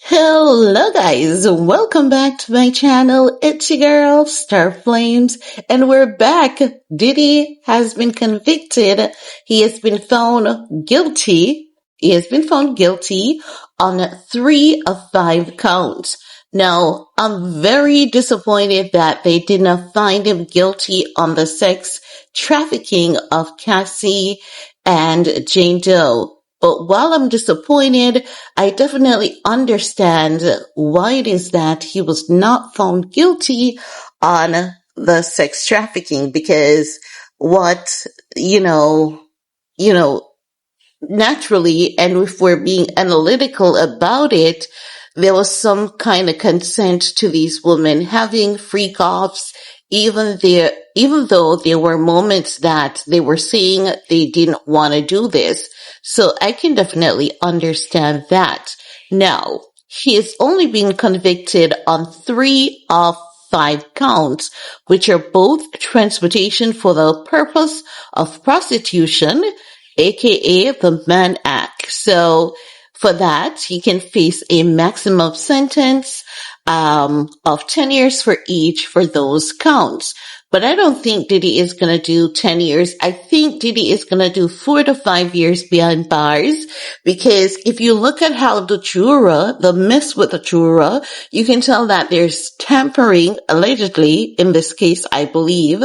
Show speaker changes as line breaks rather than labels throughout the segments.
Hello guys, welcome back to my channel. It's your girl, Star Flames, and we're back. Diddy has been convicted. He has been found guilty. He has been found guilty on 3 of 5 counts. Now, I'm very disappointed that they did not find him guilty on the sex trafficking of Cassie and Jane Doe. But while I'm disappointed, I definitely understand why it is that he was not found guilty on the sex trafficking because what, you know, naturally, and if we're being analytical about it, there was some kind of consent to these women having freak offs, even though there were moments that they were saying they didn't want to do this. So I can definitely understand that. Now, he is only being convicted on 3 of 5 counts, which are both transportation for the purpose of prostitution, aka the Mann Act. So for that, he can face a maximum sentence of 10 years for each for those counts. But I don't think Diddy is going to do 10 years. I think Diddy is going to do 4 to 5 years behind bars, because if you look at how the mess with the juror, you can tell that there's tampering, allegedly, in this case, I believe.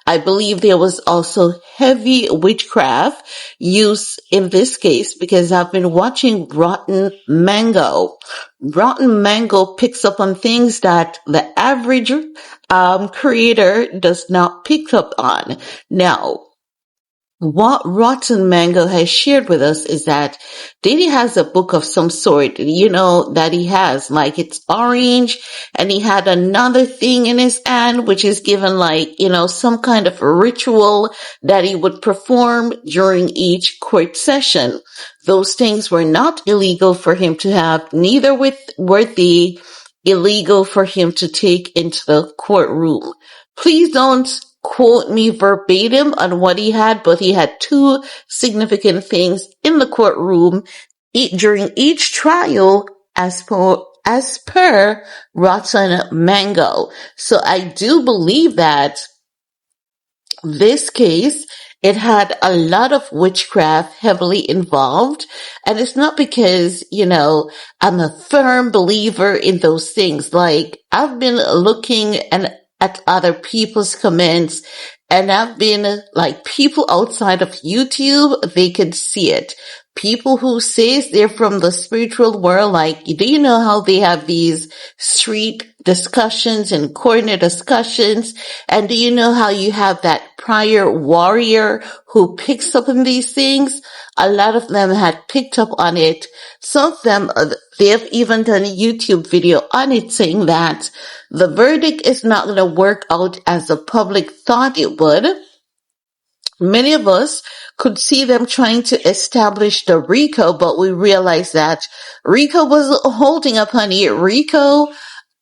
I believe there was also heavy witchcraft use in this case, because I've been watching Rotten Mango. Rotten Mango picks up on things that the average creator does not pick up on. Now, what Rotten Mango has shared with us is that Diddy has a book of some sort, that he has, like it's orange, and he had another thing in his hand, which is given some kind of ritual that he would perform during each court session. Those things were not illegal for him to have, neither were they illegal for him to take into the courtroom. Please don't quote me verbatim on what he had, but he had 2 significant things in the courtroom during each trial as per Rotten Mango. So I do believe that this case, it had a lot of witchcraft heavily involved. And it's not because, I'm a firm believer in those things. Like, I've been looking at other people's comments, and I've been like, people outside of YouTube, they can see it. People who says they're from the spiritual world, like, do you know how they have these street discussions and corner discussions? And do you know how you have that prior warrior who picks up on these things? A lot of them had picked up on it. Some of them, they have even done a YouTube video on it saying that the verdict is not going to work out as the public thought it would. Many of us could see them trying to establish the RICO, but we realized that RICO was holding up, honey. RICO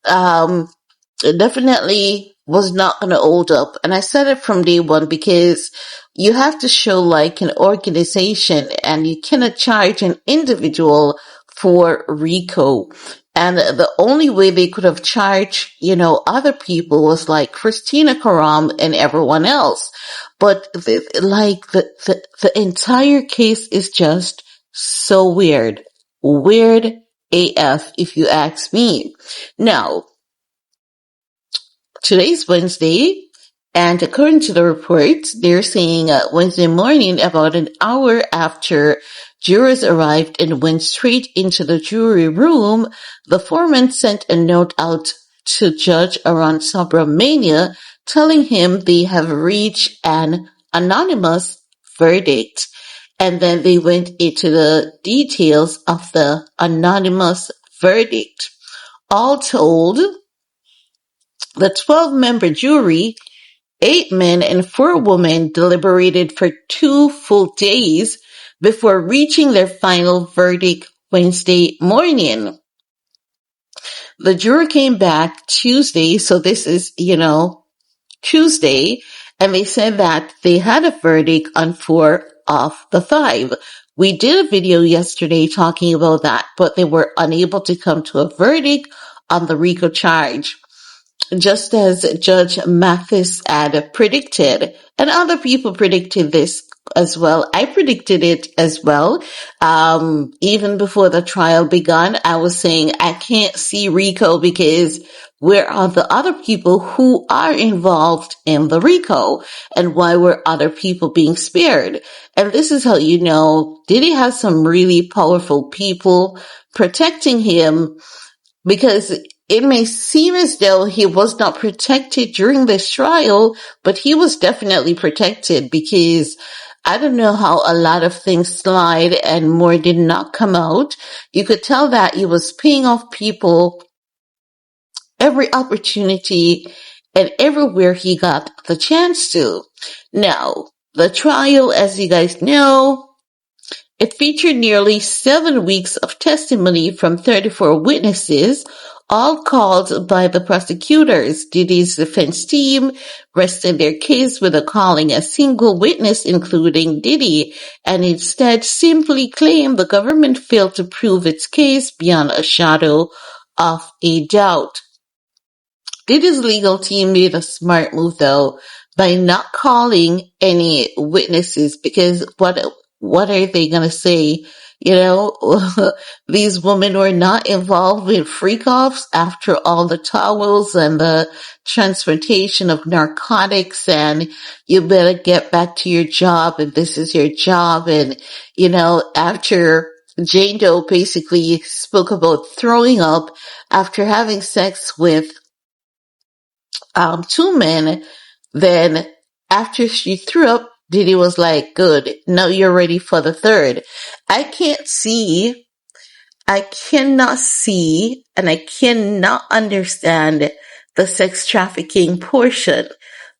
definitely was not going to hold up. And I said it from day one, because you have to show like an organization, and you cannot charge an individual for RICO. And the only way they could have charged, other people was like Christina Karam and everyone else. But the entire case is just so weird. Weird AF, if you ask me. Now, today's Wednesday, and according to the reports, they're saying Wednesday morning, about an hour after jurors arrived and went straight into the jury room, the foreman sent a note out to Judge Aron Subramania telling him they have reached an anonymous verdict. And then they went into the details of the anonymous verdict. All told, the 12-member jury, 8 men and 4 women, deliberated for 2 full days before reaching their final verdict Wednesday morning. The jury came back Tuesday, so this is, Tuesday, and they said that they had a verdict on 4 of the 5, We did a video yesterday talking about that, but they were unable to come to a verdict on the RICO charge, just as Judge Mathis had predicted, and other people predicted this as well. I predicted it as well. Even before the trial began, I was saying I can't see RICO because where are the other people who are involved in the RICO, and why were other people being spared? And this is how you know Diddy has some really powerful people protecting him, because it may seem as though he was not protected during this trial, but he was definitely protected, because I don't know how a lot of things slide and more did not come out. You could tell that he was paying off people every opportunity and everywhere he got the chance to. Now, the trial, as you guys know, it featured nearly 7 weeks of testimony from 34 witnesses, all called by the prosecutors. Diddy's defense team rested their case without calling a single witness, including Diddy, and instead simply claimed the government failed to prove its case beyond a shadow of a doubt. Diddy's legal team made a smart move, though, by not calling any witnesses, because what are they going to say? You know, these women were not involved in freak-offs after all the towels and the transportation of narcotics, and you better get back to your job, and this is your job. And, you know, after Jane Doe basically spoke about throwing up after having sex with 2 men, then after she threw up, Diddy was like, good, now you're ready for the third. I cannot see, and I cannot understand the sex trafficking portion.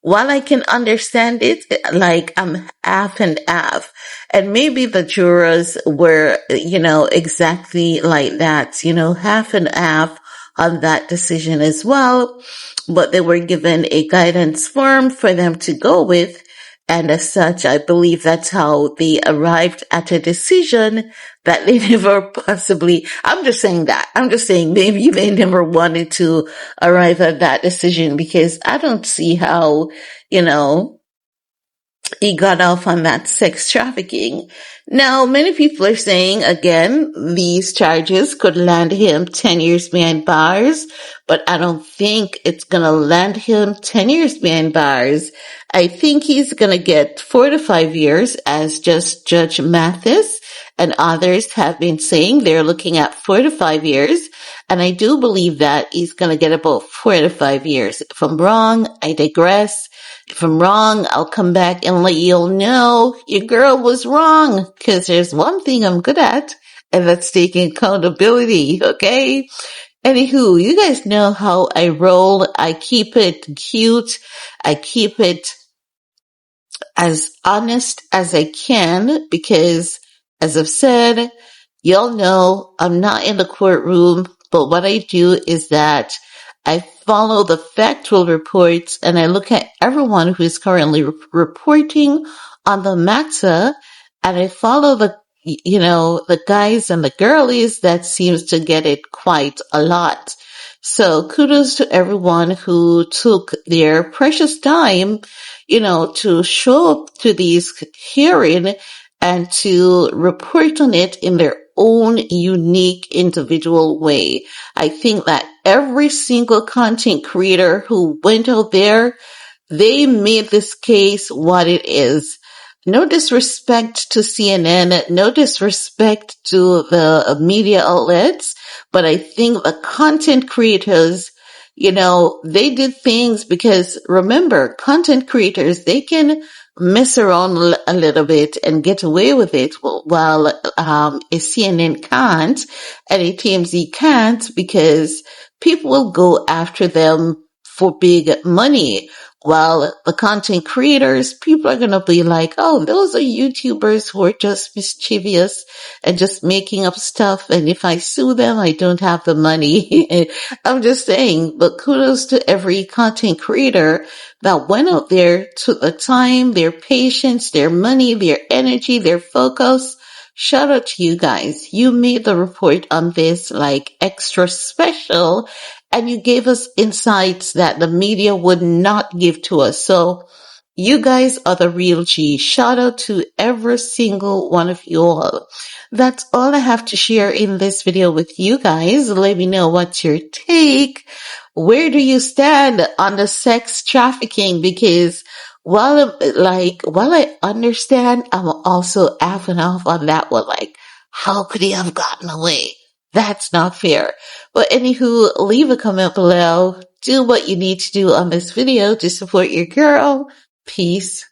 While I can understand it, like I'm half and half. And maybe the jurors were, you know, exactly like that, you know, half and half on that decision as well. But they were given a guidance form for them to go with. And as such, I believe that's how they arrived at a decision that they never possibly, I'm just saying that. I'm just saying maybe they never wanted to arrive at that decision, because I don't see how, you know, he got off on that sex trafficking. Now, many people are saying, again, these charges could land him 10 years behind bars, but I don't think it's going to land him 10 years behind bars. I think he's going to get 4 to 5 years, as just Judge Mathis and others have been saying. They're looking at 4 to 5 years, and I do believe that he's going to get about 4 to 5 years. If I'm wrong, I digress. If I'm wrong, I'll come back and let you all know your girl was wrong, because there's one thing I'm good at, and that's taking accountability, okay? Anywho, you guys know how I roll. I keep it cute. I keep it as honest as I can, because, as I've said, y'all know I'm not in the courtroom, but what I do is that I follow the factual reports, and I look at everyone who is currently reporting on the matter, and I follow the guys and the girlies that seems to get it quite a lot. So kudos to everyone who took their precious time, to show up to these hearing and to report on it in their own unique individual way. I think that every single content creator who went out there, they made this case what it is. No disrespect to CNN, no disrespect to the media outlets, but I think the content creators, they did things because, remember, content creators, they can mess around a little bit and get away with it, while a CNN can't, and a TMZ can't, because people will go after them for big money. While the content creators, people are going to be like, oh, those are YouTubers who are just mischievous and just making up stuff. And if I sue them, I don't have the money. I'm just saying, but kudos to every content creator that went out there, took the time, their patience, their money, their energy, their focus Shout out to you guys. You made the report on this like extra special and you gave us insights that the media would not give to us. So you guys are the real G. Shout out to every single one of you all. That's all I have to share in this video with you guys. Let me know what's your take. Where do you stand on the sex trafficking? Because while I understand, I'm also effing off on that one. Like, how could he have gotten away? That's not fair. But anywho, leave a comment below. Do what you need to do on this video to support your girl. Peace.